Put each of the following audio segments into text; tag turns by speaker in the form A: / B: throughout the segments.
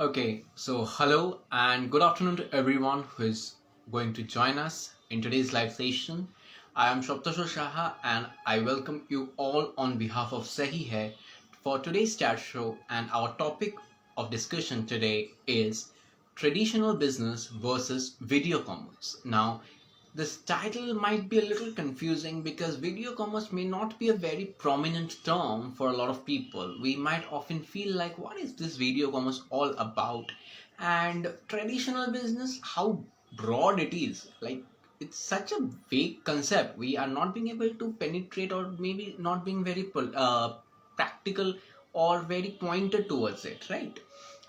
A: Okay, so hello and good afternoon to everyone who is going to join us in today's live session. I am Shaptashu Shaha and I welcome you all on behalf of SaahiHain for today's chat show, and our topic of discussion today is traditional business versus video commerce. Now, this title might be a little confusing because video commerce may not be a very prominent term for a lot of people. We might often feel like, what is this video commerce all about? And traditional business, how broad it is. Like, it's such a vague concept. We are not being able to penetrate, or maybe not being very practical or very pointed towards it, right?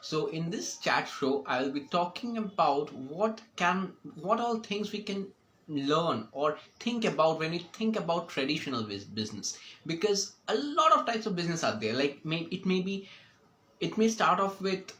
A: So in this chat show, I'll be talking about what all things we can learn or think about when we think about traditional business, because a lot of types of business are there. Like it may start off with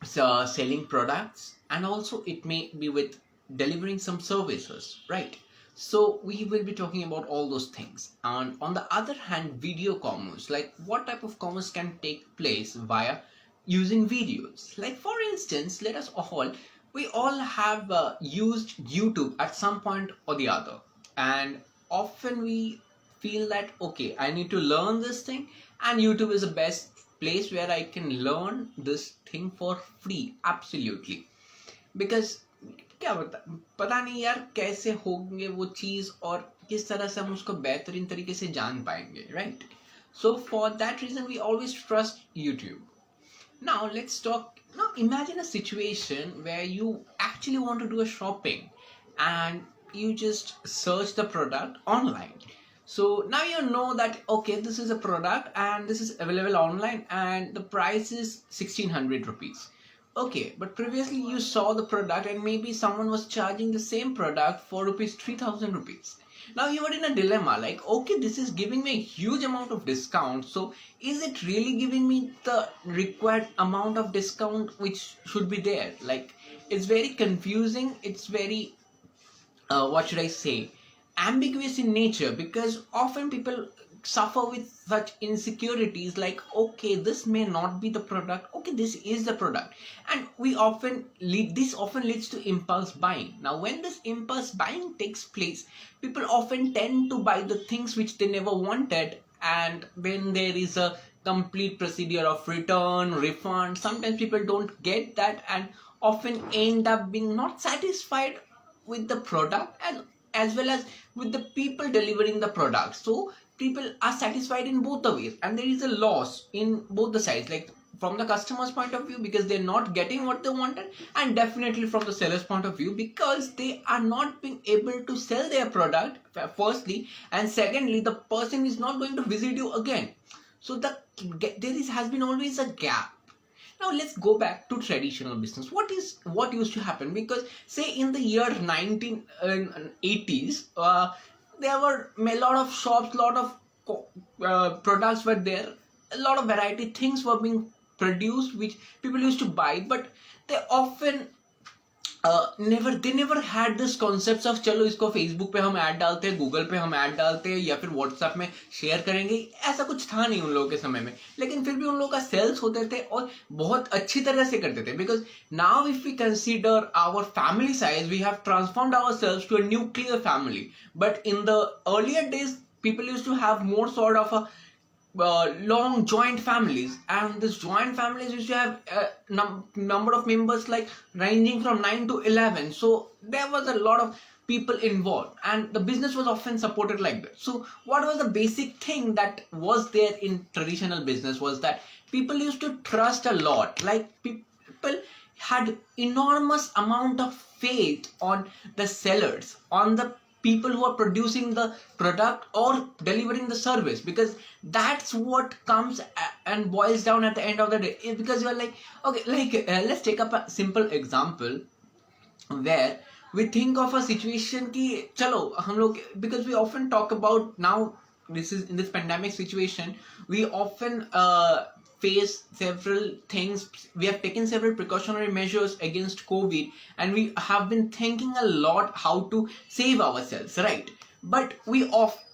A: selling products, and also it may be with delivering some services, right? So we will be talking about all those things. And on the other hand, video commerce, like what type of commerce can take place via using videos. Like for instance, we all have used YouTube at some point or the other, and often we feel that, okay, I need to learn this thing, and YouTube is the best place where I can learn this thing for free, absolutely. Because क्या पता नहीं यार कैसे होंगे वो चीज, और किस तरह से हम उसको बेहतरीन तरीके से जान पाएंगे, right? So for that reason we always trust YouTube. Now let's talk. Now imagine a situation where you actually want to do a shopping and you just search the product online. So now you know that, okay, this is a product and this is available online and the price is 1600 rupees. Okay, but previously you saw the product and maybe someone was charging the same product for rupees 3000 rupees. Now you are in a dilemma, like, okay, this is giving me a huge amount of discount, so is it really giving me the required amount of discount which should be there? Like, it's very confusing, it's very what should I say, ambiguous in nature, because often people suffer with such insecurities, like, okay, this may not be the product, okay, this is the product. And this often leads to impulse buying. Now when this impulse buying takes place, people often tend to buy the things which they never wanted, and when there is a complete procedure of return refund, sometimes people don't get that and often end up being not satisfied with the product, as well as with the people delivering the product. So people are satisfied in both the ways, and there is a loss in both the sides, like from the customer's point of view because they're not getting what they wanted, and definitely from the seller's point of view because they are not being able to sell their product, firstly, and secondly the person is not going to visit you again. So has been always a gap. Now let's go back to traditional business. What used to happen? Because say in the year 1980s, there were a lot of shops, lot of products were there, a lot of variety things were being produced which people used to buy, but they often never had this concepts of चलो इसको Facebook पे हम add डालते हैं, Google पे हम add डालते हैं, या फिर व्हाट्सएप में शेयर करेंगे. ऐसा कुछ था नहीं उन लोगों के समय में, लेकिन फिर भी उन लोगों का सेल्स होते थे और बहुत अच्छी तरह से करते थे. Because now if we consider our family size, we have transformed ourselves to a nuclear family. But in the earlier days people used to have more sort of a long joint families, and this joint families used to have a number of members like ranging from 9 to 11. So there was a lot of people involved and the business was often supported like that. So what was the basic thing that was there in traditional business was that people used to trust a lot. Like people had enormous amount of faith on the sellers, on the people who are producing the product or delivering the service, because that's what comes and boils down at the end of the day. Because you are like, okay, like let's take up a simple example where we think of a situation ki chalo hum log, because we often talk about now, this is in this pandemic situation, we often face several things. We have taken several precautionary measures against COVID, and we have been thinking a lot how to save ourselves, right? But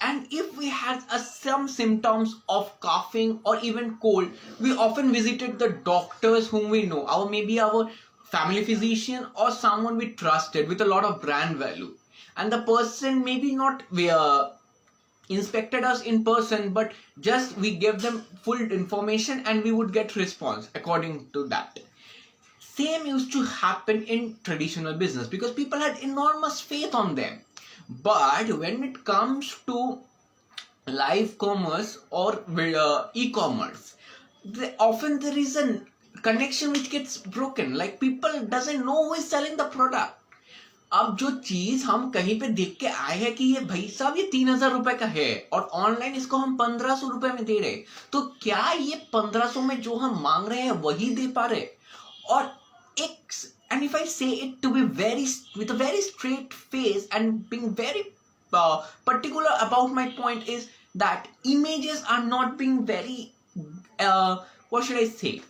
A: and if we had some symptoms of coughing or even cold, we often visited the doctors whom we know, or maybe our family physician or someone we trusted with a lot of brand value, and the person maybe not inspected us in person, but just we gave them full information and we would get response according to that. Same used to happen in traditional business because people had enormous faith on them. But when it comes to live commerce or e-commerce, often there is a connection which gets broken. Like people doesn't know who is selling the product. अब जो चीज हम कहीं पे देख के आए हैं कि ये भाई साहब ये 3,000 रुपए का है और ऑनलाइन इसको हम 1,500 रुपए में दे रहे, तो क्या ये 1,500 में जो हम मांग रहे हैं वही दे पा रहे? और एक, and if I say it to be very with a very straight face and being very particular about my point, is that images are not being very what should I say,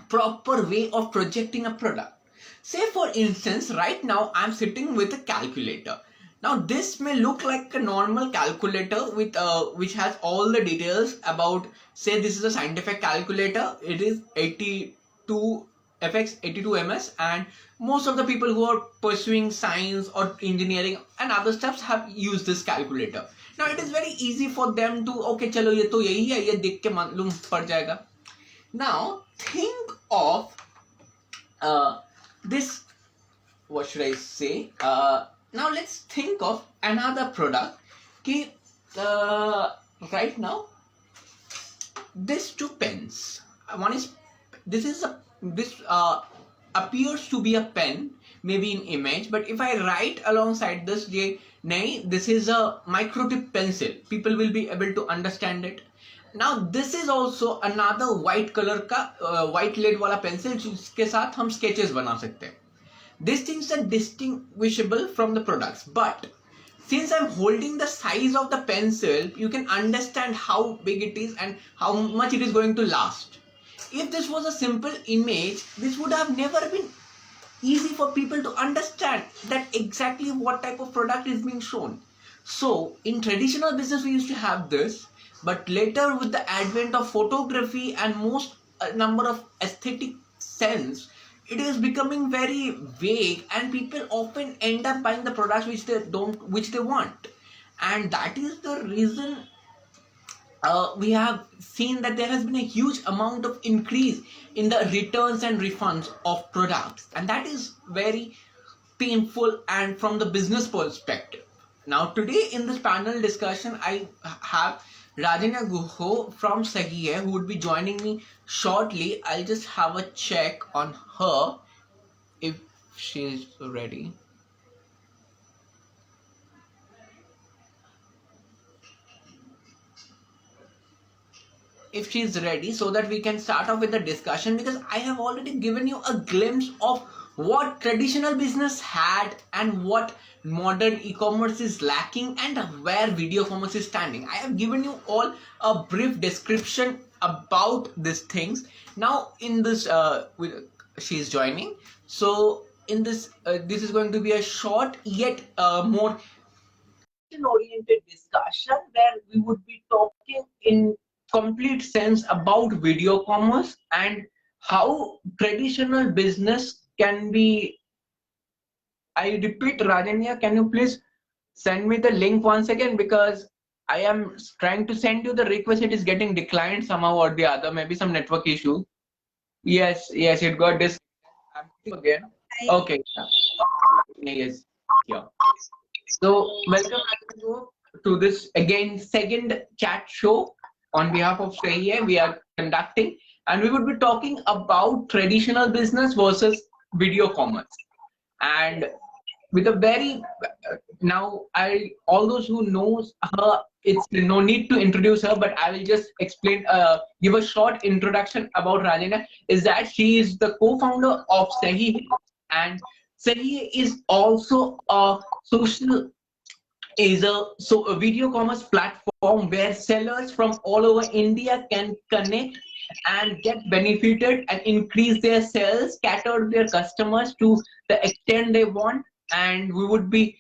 A: proper way of projecting a product. Say for instance, right now I'm sitting with a calculator. Now this may look like a normal calculator with which has all the details about, say this is a scientific calculator, it is 82 FX 82 MS, and most of the people who are pursuing science or engineering and other stuff have used this calculator. Now it is very easy for them to, okay chalo ye to yahi hai, ye dekh ke मालूम पड़ जाएगा. Now think of this, what should I say, now let's think of another product ki, right now this two pens, one is, this appears to be a pen maybe in image, but if I write alongside this this is a micro tip pencil, people will be able to understand it. Now this is also another white color का white lead वाला pencil जिसके साथ हम sketches बना सकते हैं. These things are distinguishable from the products, but since I'm holding the size of the pencil, you can understand how big it is and how much it is going to last. If this was a simple image, this would have never been easy for people to understand that exactly what type of product is being shown. So in traditional business we used to have this, but later with the advent of photography and most number of aesthetic sense, it is becoming very vague and people often end up buying the products which they want. And that is the reason we have seen that there has been a huge amount of increase in the returns and refunds of products, and that is very painful and from the business perspective. Now today in this panel discussion I have Rajanya Guho from SaahiHain who would be joining me shortly. I'll just have a check on her if she's ready. If she's ready, so that we can start off with the discussion, because I have already given you a glimpse of what traditional business had and what modern e-commerce is lacking and where video commerce is standing. I have given you all a brief description about these things. Now in this she's joining, so in this this is going to be a short yet more oriented discussion where we would be talking in complete sense about video commerce and how traditional business can be. I repeat, Rajanya, can you please send me the link once again, because I am trying to send you the request, it is getting declined somehow or the other, maybe some network issue. Yes, it got this again. Okay. Yes. Yeah. So welcome to this again second chat show on behalf of SaahiHain we are conducting, and we would be talking about traditional business versus video commerce. And with a very now all those who knows her, it's no need to introduce her, but I will just explain, give a short introduction about Rajana. Is that she is the co-founder of SaahiHain, and SaahiHain is also a a video commerce platform where sellers from all over India can connect and get benefited and increase their sales, cater their customers to the extent they want. And we would be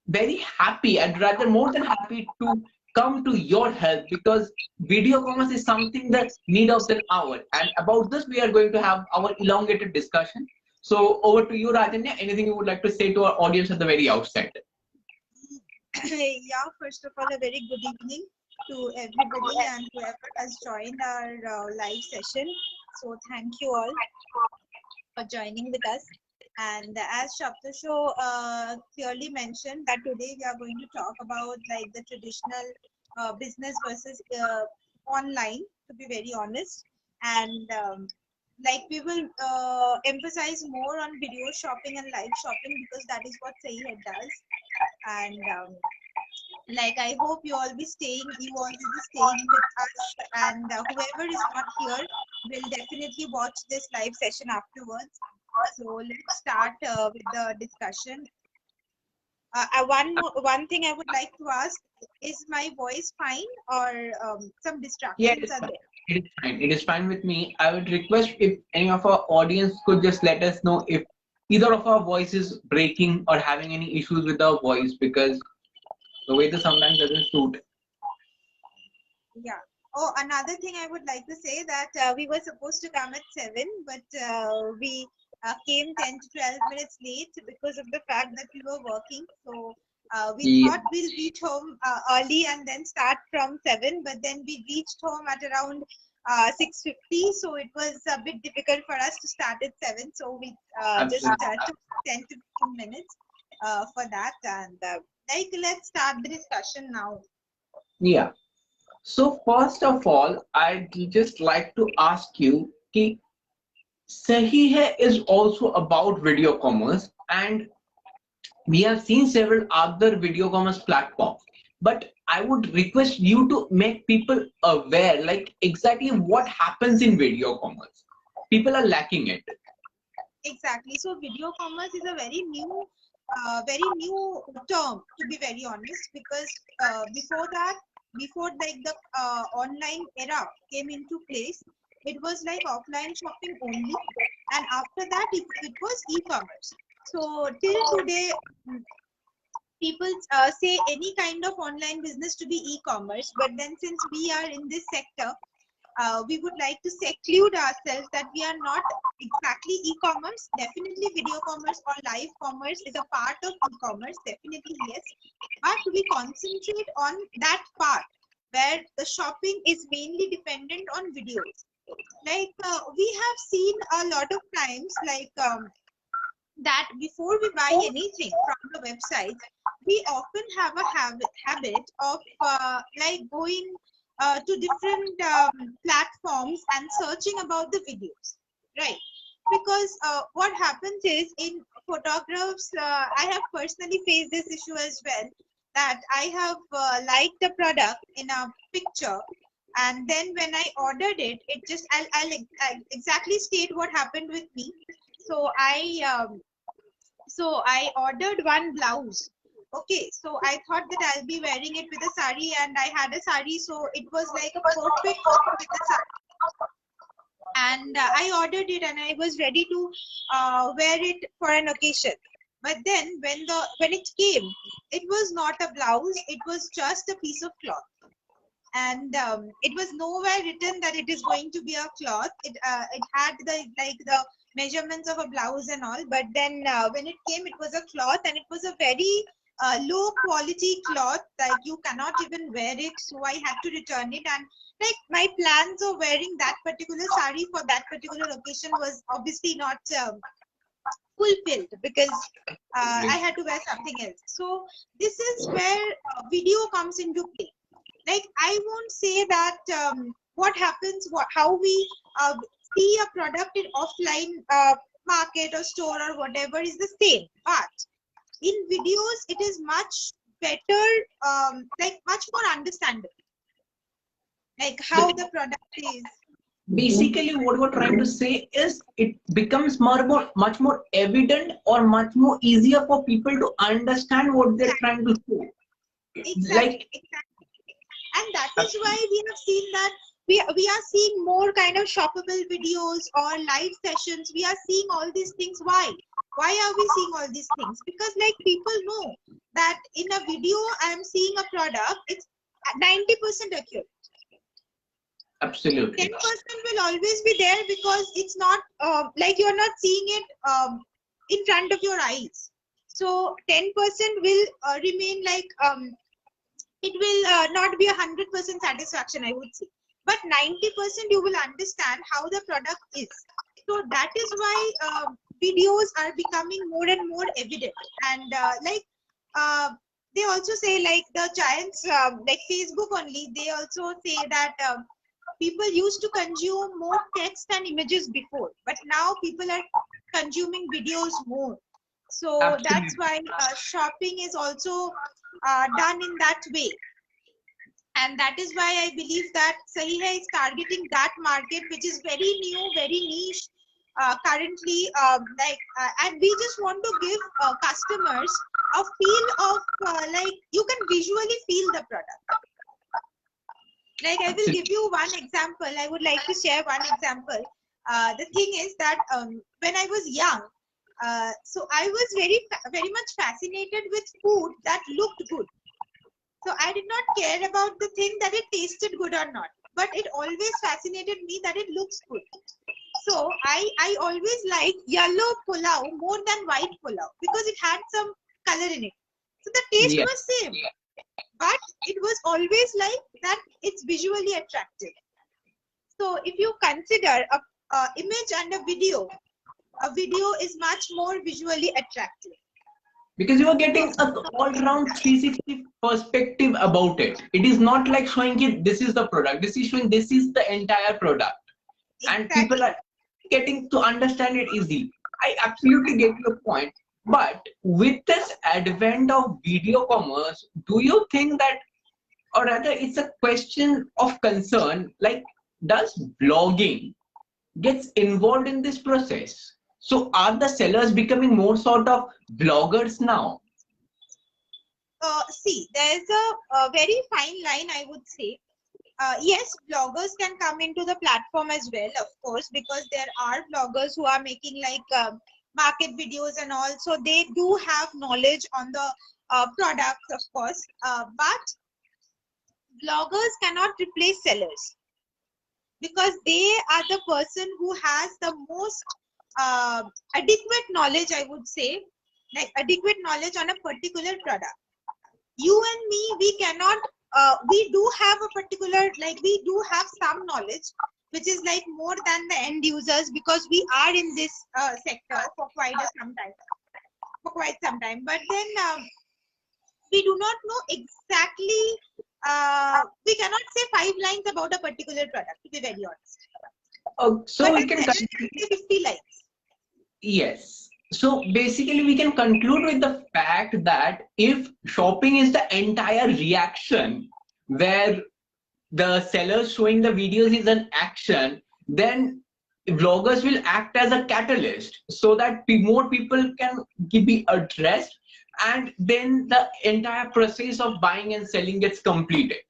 A: very happy and rather more than happy to come to your help, because video commerce is something that need of the hour, and about this we are going to have our elongated discussion. So over to you, Rajanya. Anything you would like to say to our audience at the very outset?
B: Yeah, first of all, a very good evening to everybody and whoever has joined our live session. So thank you all for joining with us. And as Shaptasho clearly mentioned, that today we are going to talk about like the traditional business versus online, to be very honest. And like we will emphasize more on video shopping and live shopping because that is what SaahiHain does. And like I hope you all be staying, you all will be staying with us, and whoever is not here will definitely watch this live session afterwards. So let's start with the discussion. One thing I would like to ask, is my voice fine or some
A: Yeah,
B: distractions are there?
A: it is fine. It is fine with me. I would request if any of our audience could just let us know if either of our voice is breaking or having any issues with our voice, because the weather sometimes doesn't suit.
B: Yeah. Oh, another thing I would like to say that we were supposed to come at 7, but we came 10 to 12 minutes late because of the fact that we were working. So we
A: Yeah,
B: thought we'll reach home early and then start from 7, but then we reached home at around 6:50. So it was a bit difficult for us to start at 7. So we just
A: absolutely.
B: took 10 to 15 minutes for that. And like, let's start the discussion now.
A: Yeah. So first of all, I'd just like to ask you, कि Sahi Hai is also about video commerce, and we have seen several other video commerce platforms. But I would request you to make people aware, like exactly what happens in video commerce. People are lacking it.
B: Exactly. So video commerce is a very new term, to be very honest, because before that, before like the online era came into place, it was like offline shopping only, and after that, it was e-commerce. So till today, people say any kind of online business to be e-commerce, but then since we are in this sector, we would like to seclude ourselves that we are not exactly e-commerce. Definitely video commerce or live commerce is a part of e-commerce, definitely yes, but we concentrate on that part where the shopping is mainly dependent on videos. Like we have seen a lot of times, like that before we buy anything from the website, we often have a habit of like going to different platforms and searching about the videos, right? Because what happens is in photographs, I have personally faced this issue as well, that I have liked a product in a picture, and then when I ordered it, it just I'll exactly state what happened with me. So I ordered one blouse. Okay, so I thought that I'll be wearing it with a sari, and I had a sari, so it was like a perfect fit with the sari. And I ordered it, and I was ready to wear it for an occasion. But then when it came, it was not a blouse; it was just a piece of cloth, and it was nowhere written that it is going to be a cloth. It had the measurements of a blouse and all, but then when it came, it was a cloth, and it was a very low quality cloth, like you cannot even wear it. So I had to return it, and like my plans of wearing that particular sari for that particular occasion was obviously not fulfilled, because I had to wear something else. So this is where video comes into play. Like I won't say that what happens, how we see a product in offline market or store or whatever is the same, but in videos it is much better, like much more understandable, like how
A: The,
B: the product is.
A: basically, what we're trying to say is it becomes much more evident or much more easier for people to understand what they're
B: Exactly,
A: trying to say.
B: exactly,
A: Like,
B: exactly. And that is why we have seen that we are seeing more kind of shoppable videos or live sessions. We are seeing all these things. Why? Why are we seeing all these things? Because like people know that in a video I am seeing a product, it's 90% accurate.
A: Absolutely.
B: 10% will always be there because it's not like you're not seeing it in front of your eyes. So 10% will remain like it will not be 100% satisfaction, I would say. But 90% you will understand how the product is. So that is why videos are becoming more and more evident. And they also say like the giants, like Facebook only, they also say that people used to consume more text and images before, but now people are consuming videos more. So that's
A: Absolutely.
B: why shopping is also done in that way. And that is why I believe that SaahiHain is targeting that market, which is very new, very niche currently. And we just want to give customers a feel of like you can visually feel the product. Like I will give you one example. I would like to share one example. The thing is that when I was young, so I was very much fascinated with food that looked good. So I did not care about the thing that it tasted good or not, but it always fascinated me that it looks good. So I always liked yellow pulao more than white pulao because it had some color in it. So the taste
A: Yeah.
B: was same, but it was always like that it's visually attractive. So if you consider a image and a video is much more visually attractive.
A: Because you are getting a all-round 360 perspective about it. It is not like showing you this is the product. This is showing this is the entire product, and people
B: Exactly.
A: are getting to understand it easily. I absolutely get your point. But with this advent of video commerce, do you think that, or rather, it's a question of concern, like, does blogging gets involved in this process? So are the sellers becoming more sort of bloggers now?
B: See, there's a very fine line, I would say. Yes, bloggers can come into the platform as well, of course, because there are bloggers who are making like market videos and all. So they do have knowledge on the products, of course. But bloggers cannot replace sellers because they are the person who has the most adequate knowledge, I would say, like adequate knowledge on a particular product. You and me, we cannot, we do have a particular, like we do have some knowledge, which is like more than the end users because we are in this sector for quite some time. But then we do not know exactly, we cannot say 5 lines about a particular product, to be very honest.
A: So
B: But
A: we
B: a
A: can
B: seller can say 50 lines.
A: yes. So basically, we can conclude with the fact that if shopping is the entire reaction, where the sellers showing the videos is an action, then vloggers will act as a catalyst so that more people can be addressed, and then the entire process of buying and selling gets completed.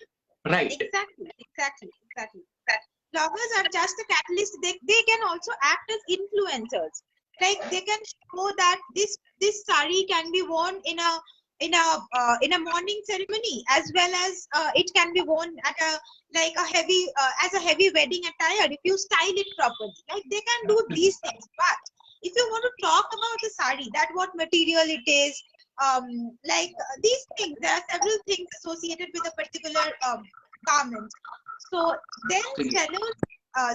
A: Right.
B: Exactly. Bloggers are just a catalyst. They can also act as influencers. Like they can show that this sari can be worn in a morning ceremony, as well as it can be worn at a like a heavy as a heavy wedding attire if you style it properly. Like they can do these things. But if you want to talk about the sari, that what material it is, these things, there are several things associated with a particular garment. So then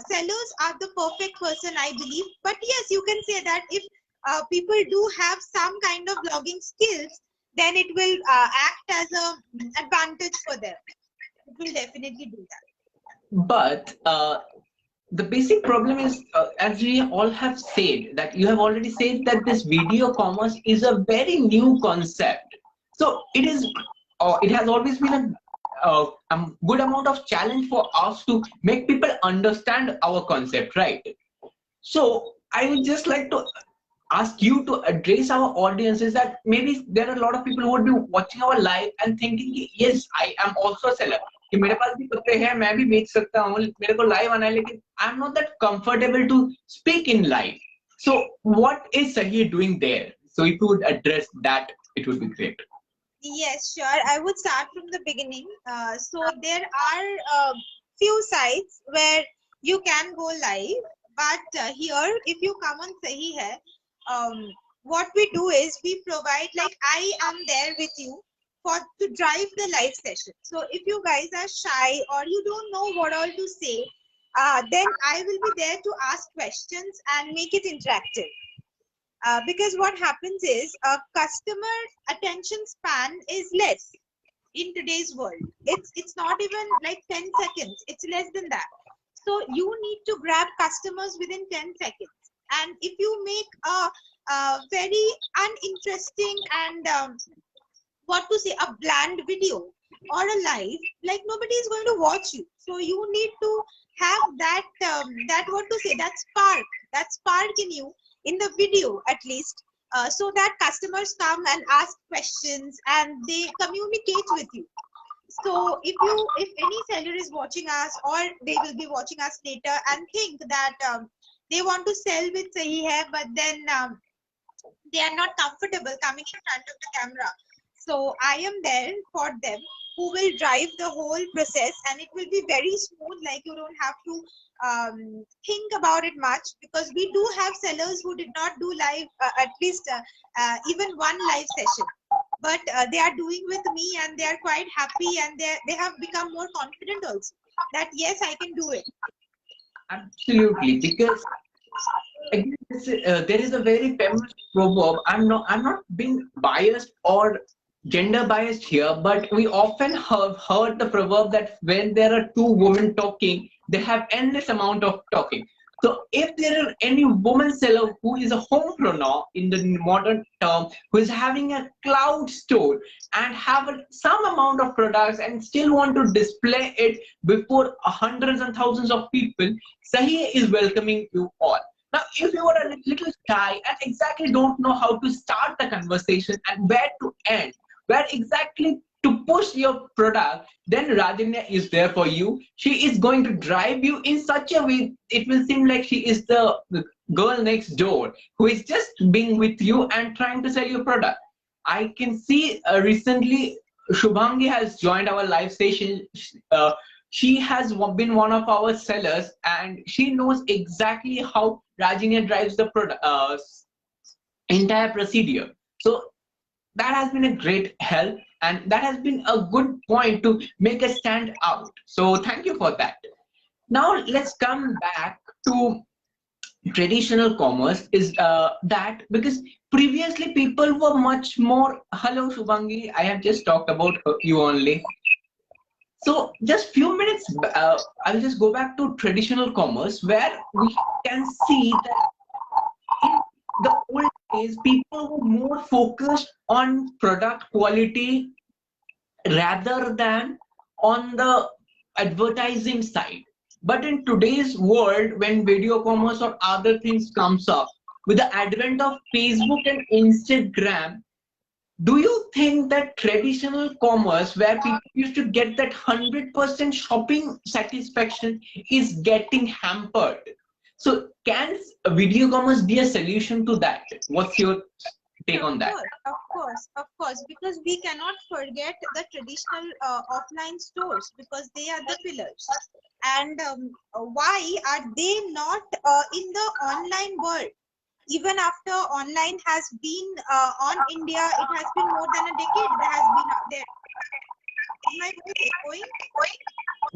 B: sellers are the perfect person, I believe. But yes, you can say that if people do have some kind of blogging skills, then it will act as a advantage for them. It will definitely do that.
A: But the basic problem is, as we all have said, that you have already said that this video commerce is a very new concept. So it is, it has always been a good amount of challenge for us to make people understand our concept, right? So I would just like to ask you to address our audience is that maybe there are a lot of people who would be watching our live and thinking कि, yes, I am also a seller, कि मेरे पास भी कुत्ते हैं, मैं भी बेच सकता हूँ, मेरे को live आना है, लेकिन I'm not that comfortable to speak in live. So what is Sahi doing there? So if you would address that, it would be great.
B: Yes, sure. I would start from the beginning. So there are few sites where you can go live, but here, if you come on Sahi Hai, what we do is we provide, like, I am there with you for to drive the live session. So if you guys are shy or you don't know what all to say, then I will be there to ask questions and make it interactive. Because what happens is a customer attention span is less in today's world. It's not even like 10 seconds, it's less than that. So you need to grab customers within 10 seconds, and if you make a very uninteresting and what to say, a bland video or a live, like, nobody is going to watch you. So you need to have that that what to say, that spark in you, in the video at least, so that customers come and ask questions and they communicate with you. So if any seller is watching us, or they will be watching us later and think that they want to sell with Sahi Hai, but then they are not comfortable coming in front of the camera. So I am there for them, who will drive the whole process, and it will be very smooth. Like, you don't have to think about it much, because we do have sellers who did not do live, at least even one live session. But they are doing with me, and they are quite happy, and they have become more confident also, that yes, I can do it.
A: Absolutely, because again, there is a very famous proverb. I'm not being biased or gender biased here, but we often have heard the proverb that when there are two women talking, they have endless amount of talking. So if there are any woman seller who is a homepreneur in the modern term, who is having a cloud store and have some amount of products and still want to display it before hundreds and thousands of people, Sahi is welcoming you all. Now, if you are a little shy and exactly don't know how to start the conversation and where to end, where exactly to push your product, then Rajanya is there for you. She is going to drive you in such a way it will seem like she is the girl next door who is just being with you and trying to sell your product. I can see recently Shubhangi has joined our live session. She has been one of our sellers, and she knows exactly how Rajanya drives the product entire procedure. So that has been a great help, and that has been a good point to make us stand out. So thank you for that. Now let's come back to traditional commerce. Is that because previously people were much more. Hello Shubhangi, I have just talked about you only. So just few minutes, I'll just go back to traditional commerce where we can see that in the old days, people were more focused on product quality rather than on the advertising side. But in today's world, when video commerce or other things comes up, with the advent of Facebook and Instagram, do you think that traditional commerce, where people used to get that 100% shopping satisfaction, is getting hampered? So, can video commerce be a solution to that? What's your take
B: Of
A: on that?
B: course, of course, of course, because we cannot forget the traditional offline stores, because they are the pillars. And why are they not in the online world? Even after online has been on India, it has been more than a decade that has been up there. Am I going?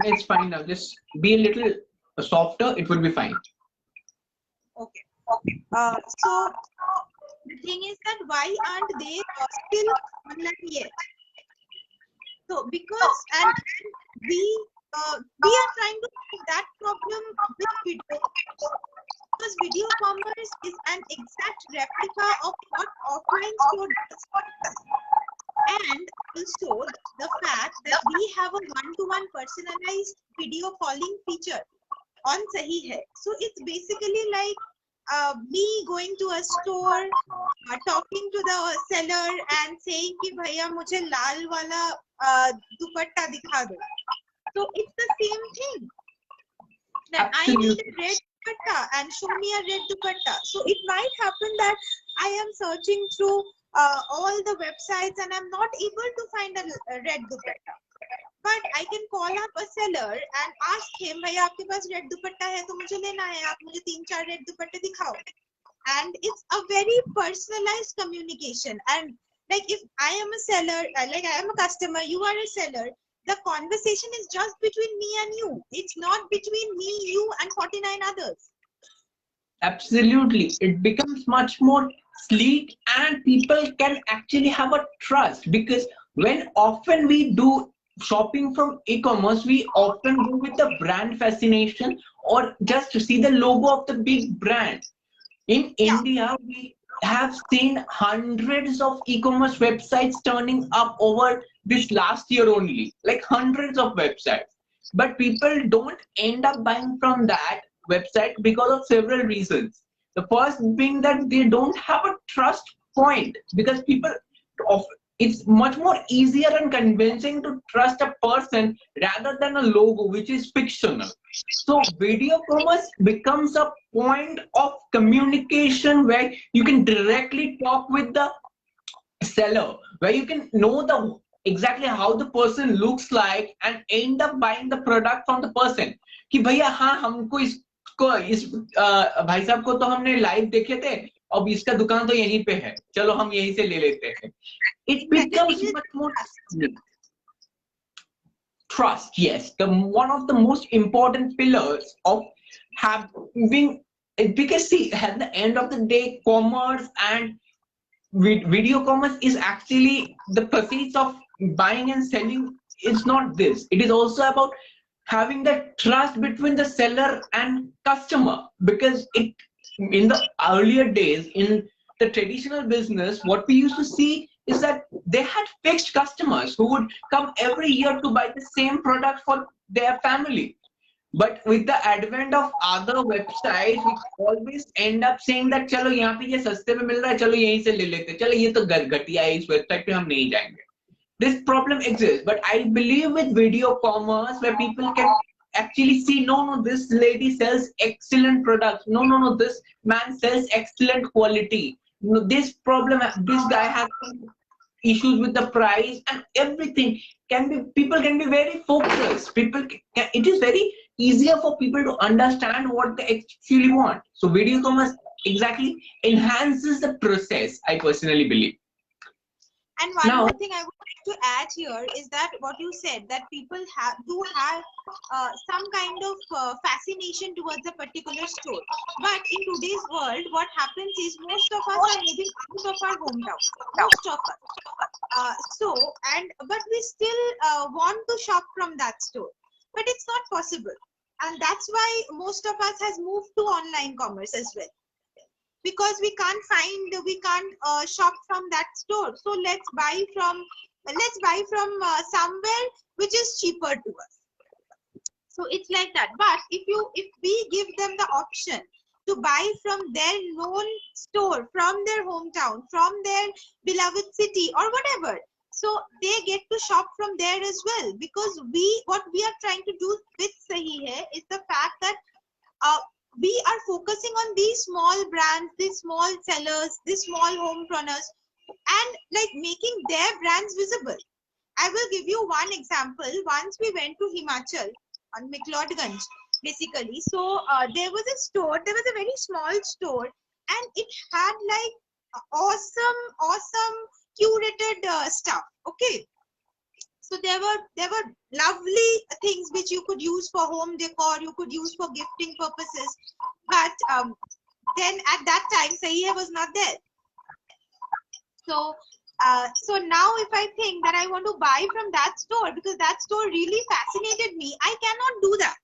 A: It's fine now. Just be a little softer. It will be fine.
B: Okay. So the thing is that why aren't they still online yet? So because and we are trying to solve that problem with video, because video commerce is an exact replica of what offline store does. And also the fact that we have a one-to-one personalized video calling feature on Sahi Hai. So it's basically like me going to a store, talking to the seller and saying कि भैया मुझे लाल वाला दुपट्टा दिखा दो. So it's the same thing that I need
A: Absolutely.
B: a red dupatta and show me a red dupatta. So it might happen that I am searching through all the websites and I'm not able to find a red dupatta. But I can call up a seller and ask him, भैया आपके पास red dupatta है तो मुझे लेना है, आप मुझे 3-4 red dupatte दिखाओ. And it's a very personalized communication. And like if I am a seller, like I am a customer, you are a seller, the conversation is just between me and you. It's not between me, you, and 49 others.
C: Absolutely. It becomes much more sleek and people can actually have a trust, because when often we do shopping from e-commerce, we often go with the brand fascination or just to see the logo of the big brand. In
B: Yeah.
C: India, we have seen hundreds of e-commerce websites turning up over this last year only, like hundreds of websites. But people don't end up buying from that website because of several reasons. The first being that they don't have a trust point, because people of it's much more easier and convincing to trust a person rather than a logo which is fictional. So video commerce becomes a point of communication where you can directly talk with the seller, where you can know the exactly how the person looks like and end up buying the product from the person. कि भैया हाँ हमको इसको इस भाई साहब को तो हमने लाइव देखे थे, अब इसका दुकान तो यहीं पे है, चलो हम यहीं से ले लेते हैं. It becomes much more trust. Yes, the one of the most important pillars of having, because see at the end of the day, commerce and video commerce is actually the proceeds of buying and selling. It's not this, it is also about having that trust between the seller and customer, because it in the earlier days in the traditional business, what we used to see is that they had fixed customers who would come every year to buy the same product for their family. But with the advent of other websites, we always end up saying that चलो यहाँ पे ये सस्ते में मिल रहा है, चलो यहीं से ले लेते हैं, चलो ये तो घटिया है, इस वेबसाइट पे हम नहीं जाएंगे. This problem exists, but I believe with video commerce where people can actually see, no, this lady sells excellent products, no, this man sells excellent quality, no, this guy has issues with the price, and everything can be, people can be very focused, it is very easier for people to understand what they actually want. So video commerce exactly enhances the process, I personally believe.
B: And one more thing I would like to add here is that what you said, that people do have some kind of fascination towards a particular store. But in today's world, what happens is most of us are moving out of our hometown. Most of us. But we still want to shop from that store. But it's not possible. And that's why most of us has moved to online commerce as well. Because we can't shop from that store, so let's buy from somewhere which is cheaper to us. So it's like that. But if we give them the option to buy from their known store, from their hometown, from their beloved city or whatever, so they get to shop from there as well. Because what we are trying to do with SaahiHain is the fact that we are focusing on these small brands, these small sellers, these small homepreneurs, and like making their brands visible. I will give you one example. Once we went to Himachal on McLeodganj, basically. So there was a store, there was a very small store, and it had like awesome curated stuff. Okay. So there were lovely things which you could use for home decor, you could use for gifting purposes. But then at that time, SaahiHain was not there. So now if I think that I want to buy from that store because that store really fascinated me, I cannot do that.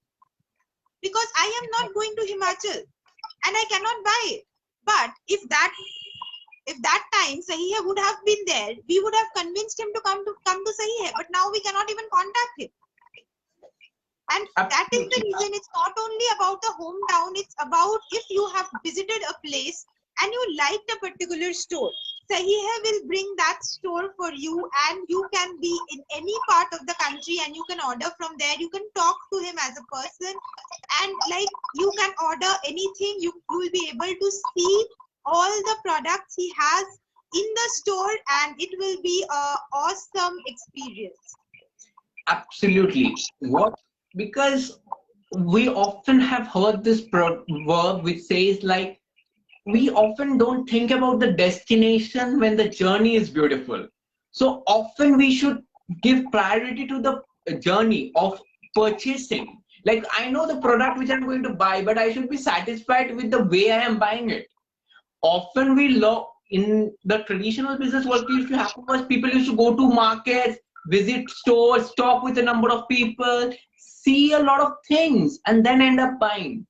B: Because I am not going to Himachal and I cannot buy it. But if that time SaahiHain would have been there, we would have convinced him to come to SaahiHain. But now we cannot even contact him. And that is the reason. It's not only about the hometown. It's about if you have visited a place and you liked a particular store. SaahiHain will bring that store for you, and you can be in any part of the country and you can order from there. You can talk to him as a person, and like you can order anything. You will be able to see all the products he has in the store, and it will be a awesome experience.
C: Absolutely. What? Because we often have heard this word which says like we often don't think about the destination when the journey is beautiful. So often we should give priority to the journey of purchasing. Like I know the product which I'm going to buy, but I should be satisfied with the way I am buying it. Often we love in the traditional business, what used to happen was people used to go to markets, visit stores, talk with a number of people, see a lot of things, and then end up buying.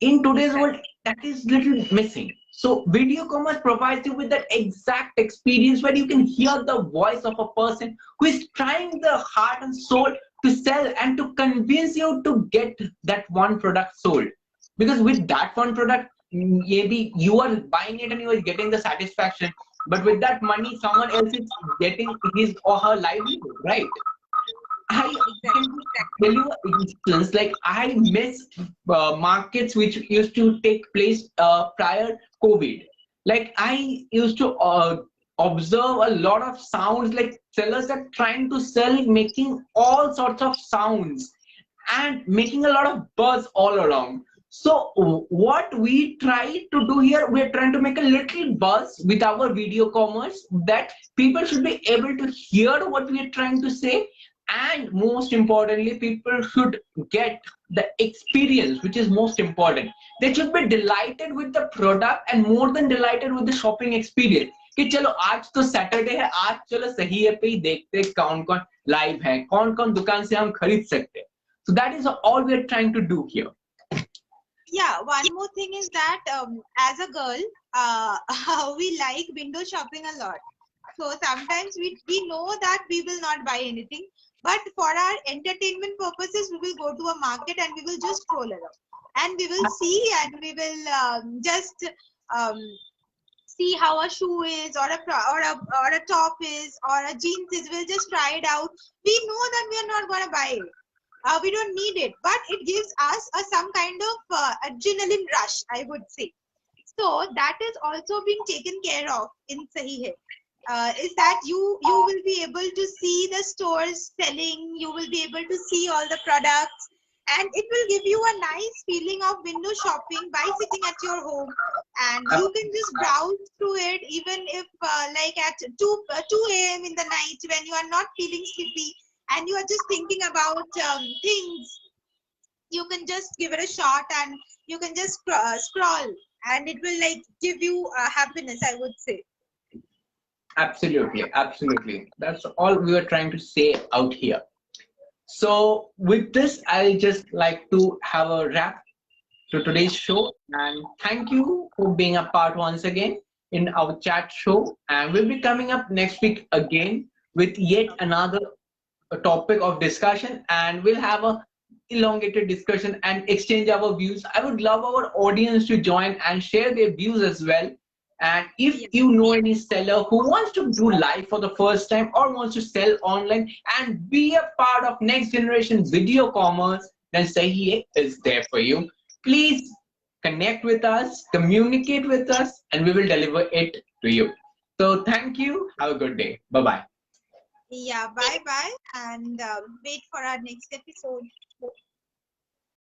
C: In today's world, that is little missing. So video commerce provides you with that exact experience where you can hear the voice of a person who is trying the heart and soul to sell and to convince you to get that one product sold. Because with that one product, maybe you are buying it and you are getting the satisfaction, but with that money someone else is getting his or her livelihood, right? I can tell you an instance, like I missed markets which used to take place prior COVID. Like I used to observe a lot of sounds, like sellers are trying to sell, making all sorts of sounds and making a lot of buzz all around. So what we try to do here, we're trying to make a little buzz with our video commerce that people should be able to hear what we are trying to say, and most importantly people should get the experience, which is most important. They should be delighted with the product and more than delighted with the shopping experience कि चलो आज तो Saturday है, आज चलो सही है पे ही देखते हैं कौन कौन लाइव है, कौन कौन दुकान से हम खरीद सकते हैं. So that is all we are trying to do here.
B: Yeah, one more thing is that as a girl, we like window shopping a lot. So sometimes we know that we will not buy anything, but for our entertainment purposes, we will go to a market and we will just stroll around. And we will see, and we will just see how a shoe is, or a top is, or a jeans is. We'll just try it out. We know that we are not going to buy it. We don't need it, but it gives us some kind of adrenaline rush, I would say. So that is also being taken care of in SaahiHain. Is that you will be able to see the stores selling, you will be able to see all the products, and it will give you a nice feeling of window shopping by sitting at your home, and you can just browse through it even if like at 2 a.m. in the night when you are not feeling sleepy and you are just thinking about things. You can just give it a shot and you can just scroll, and it will like give you happiness, I would say.
C: Absolutely, absolutely. That's all we were trying to say out here. So with this, I'll just like to have a wrap to today's show, and thank you for being a part once again in our chat show. And we'll be coming up next week again with yet another topic of discussion, and we'll have a elongated discussion and exchange our views. I would love our audience to join and share their views as well. And if you know any seller who wants to do live for the first time or wants to sell online and be a part of next generation video commerce, then SaahiHain is there for you. Please connect with us, communicate with us, and we will deliver it to you. So thank you. Have a good day. Bye-bye.
B: Yeah, bye bye, and wait for our next episode.